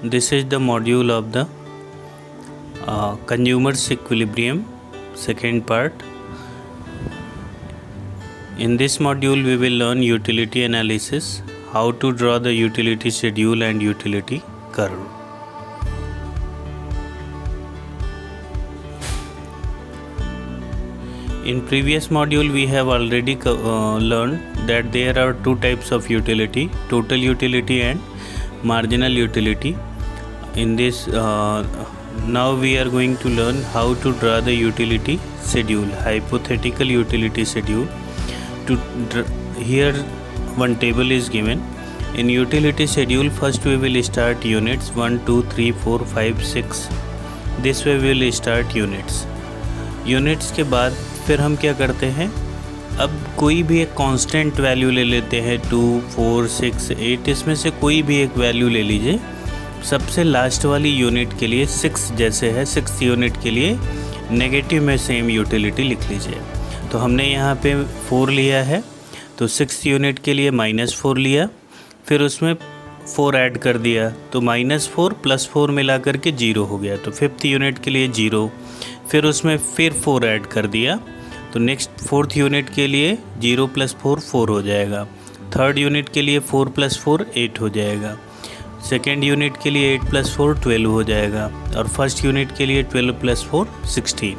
this is the module of the consumer's equilibrium, second part. In this module we will learn utility analysis, how to draw the utility schedule and utility curve. In previous module we have already learned that there are two types of utility, total utility and marginal utility. In this now we are going to learn how to draw the utility schedule, hypothetical utility schedule. Here one table is given. In utility schedule first we will start units 1, 2, 3, 4, 5, 6. This way we will start units. Units के बाद फिर हम क्या करते हैं, अब कोई भी एक कांस्टेंट वैल्यू ले लेते हैं 2, 4, 6, 8, इसमें से कोई भी एक वैल्यू ले लीजिए. सबसे लास्ट वाली यूनिट के लिए 6 जैसे है, 6 यूनिट के लिए नेगेटिव में सेम यूटिलिटी लिख लीजिए. तो हमने यहाँ पे 4 लिया है तो 6 यूनिट के लिए -4 लिया, फिर उसमें 4 ऐड कर दिया तो -4 + 4 मिला करके 0 हो गया. तो 5th यूनिट के लिए 0, फिर उसमें फिर 4 ऐड कर दिया तो नेक्स्ट 4th यूनिट के लिए 0 + 4 4 हो जाएगा. 3rd यूनिट के लिए 4 + 4 8 हो जाएगा. 2nd यूनिट के लिए 8 + 4 12 हो जाएगा. और 1st यूनिट के लिए 12 + 4 16.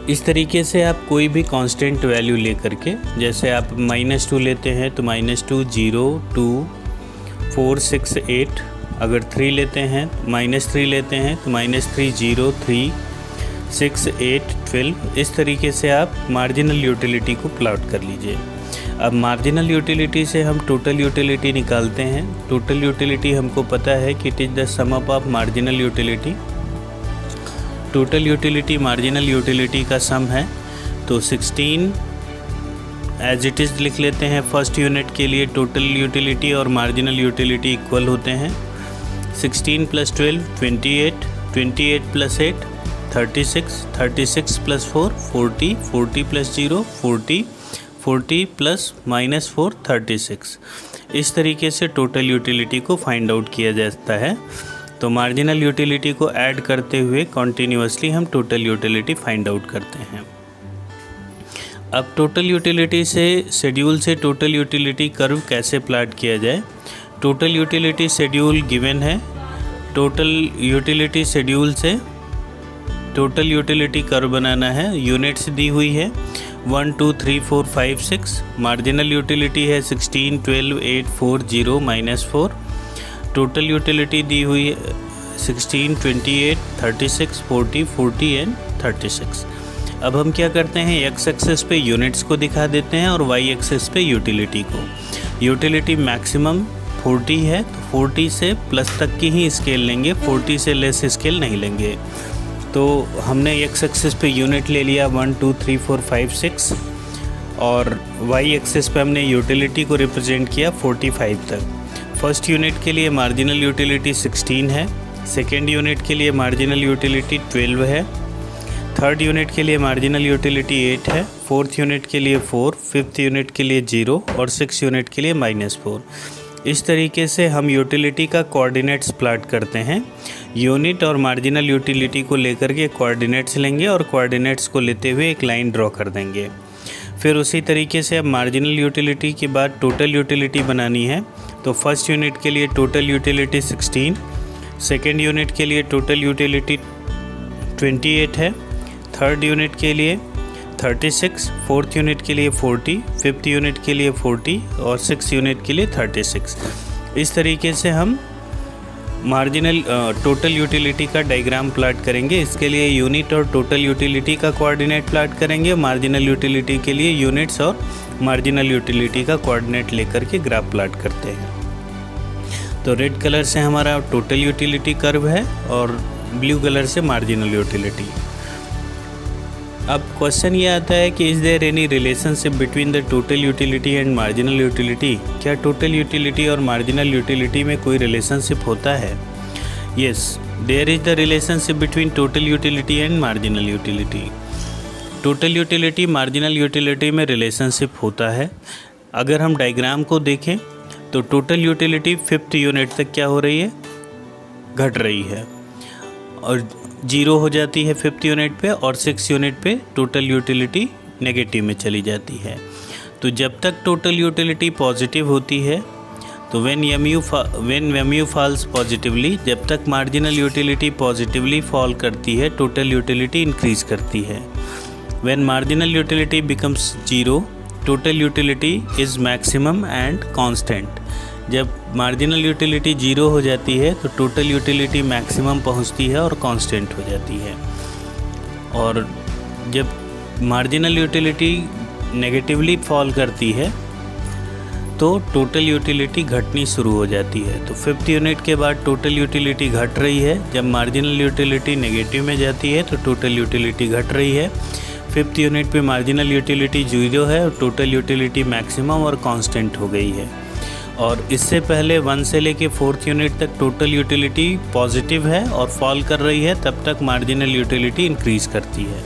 इस तरीके से आप कोई भी कांस्टेंट वैल्यू ले करके, जैसे आप -2 लेते हैं तो -2 0 2 4 6 8. अगर 3 लेते हैं, -3 लेते हैं तो -3 0 3 6 8 12. इस तरीके से आप मार्जिनल यूटिलिटी को प्लॉट कर लीजिए. अब मार्जिनल यूटिलिटी से हम टोटल यूटिलिटी निकालते हैं. टोटल यूटिलिटी हमको पता है कि it is the sum of marginal utility. Total utility marginal utility का सम है. तो 16 एज इट इज़ लिख लेते हैं. फर्स्ट यूनिट के लिए टोटल यूटिलिटी और मार्जिनल यूटिलिटी इक्वल होते हैं. 16 + 12 28, 28 + 8 36, 36 + 4 40, 40 + 0 40, 40 + -4 36. इस तरीके से टोटल यूटिलिटी को फाइंड आउट किया जाता है. तो मार्जिनल यूटिलिटी को ऐड करते हुए कॉन्टीन्यूअसली हम टोटल यूटिलिटी फाइंड आउट करते हैं. अब टोटल यूटिलिटी से शेड्यूल से टोटल यूटिलिटी कर्व कैसे प्लॉट किया जाए. टोटल यूटिलिटी शेड्यूल गिवन है. टोटल यूटिलिटी शेड्यूल से टोटल यूटिलिटी कर्व बनाना है. यूनिट्स दी हुई है 1 2 3 4 5 6. मार्जिनल यूटिलिटी है 16 12 8 4 0 -4. टोटल यूटिलिटी दी हुई है 16 28 36 40 40 एंड 36. अब हम क्या करते हैं, एक्स एक्सेस पे यूनिट्स को दिखा देते हैं और वाई एक्सेस पे यूटिलिटी को. यूटिलिटी मैक्सिमम 40 है तो 40 से प्लस तक की ही स्केल लेंगे, 40 से लेस स्केल नहीं लेंगे. तो हमने एक्स एक्सेस पे यूनिट ले लिया 1 2 3 4 5 6 और वाई एक्सेस पे हमने यूटिलिटी को रिप्रेजेंट किया 45 तक. फर्स्ट यूनिट के लिए मार्जिनल यूटिलिटी 16 है. सेकेंड यूनिट के लिए मार्जिनल यूटिलिटी 12 है. थर्ड यूनिट के लिए मार्जिनल यूटिलिटी 8 है. 4th यूनिट के लिए 4, 5th यूनिट के लिए 0 और 6th यूनिट के लिए -4. इस तरीके से हम यूटिलिटी का कोऑर्डिनेट्स प्लॉट करते हैं. यूनिट और मार्जिनल यूटिलिटी को लेकर के कोऑर्डिनेट्स लेंगे और कोऑर्डिनेट्स को लेते हुए एक लाइन ड्रॉ कर देंगे. फिर उसी तरीके से अब मार्जिनल यूटिलिटी के बाद टोटल यूटिलिटी बनानी है. तो फर्स्ट यूनिट के लिए टोटल यूटिलिटी 16, सेकेंड यूनिट के लिए टोटल यूटिलिटी 28 है. थर्ड यूनिट के लिए 36, 4th यूनिट के लिए 40, 5th यूनिट के लिए 40 और 6th यूनिट के लिए 36. इस तरीके से हम मार्जिनल टोटल यूटिलिटी का डायग्राम प्लॉट करेंगे. इसके लिए यूनिट और टोटल यूटिलिटी का कोऑर्डिनेट प्लॉट करेंगे. मार्जिनल यूटिलिटी के लिए यूनिट्स और मार्जिनल यूटिलिटी का कोऑर्डिनेट लेकर के ग्राफ प्लॉट करते हैं. तो रेड कलर से हमारा टोटल यूटिलिटी कर्व है और ब्लू कलर से मार्जिनल यूटिलिटी. अब क्वेश्चन ये आता है कि is there any relationship between the total utility and marginal utility. क्या टोटल यूटिलिटी और मार्जिनल यूटिलिटी में कोई रिलेशनशिप होता है. Yes, there is the relationship between total utility and marginal utility. Total utility marginal utility में relationship होता है. अगर हम डायग्राम को देखें तो टोटल यूटिलिटी 5th यूनिट तक क्या हो रही है, घट रही है, और 0 हो जाती है 5th यूनिट पे, और 6 यूनिट पे टोटल यूटिलिटी नेगेटिव में चली जाती है। तो जब तक टोटल यूटिलिटी पॉजिटिव होती है, तो व्हेन MU फॉल्स पॉजिटिवली, जब तक मार्जिनल यूटिलिटी पॉजिटिवली फॉल करती है, टोटल यूटिलिटी इंक्रीज करती है। When marginal utility becomes 0, total utility is maximum and constant. जब मार्जिनल यूटिलिटी 0 हो जाती है तो टोटल यूटिलिटी मैक्सिमम पहुंचती है और कांस्टेंट हो जाती है। और जब मार्जिनल यूटिलिटी नेगेटिवली फॉल करती है तो टोटल यूटिलिटी घटनी शुरू हो जाती है। तो 5th यूनिट के बाद टोटल यूटिलिटी घट रही है, जब मार्जिनल यूटिलिटी नेगेटिव में जाती है तो टोटल यूटिलिटी घट रही है। 5th यूनिट पे मार्जिनल यूटिलिटी 0 है और टोटल यूटिलिटी मैक्सिमम और कांस्टेंट हो गई है। और इससे पहले 1 से लेके 4th यूनिट तक टोटल यूटिलिटी पॉजिटिव है और फॉल कर रही है, तब तक मार्जिनल यूटिलिटी इंक्रीज़ करती है।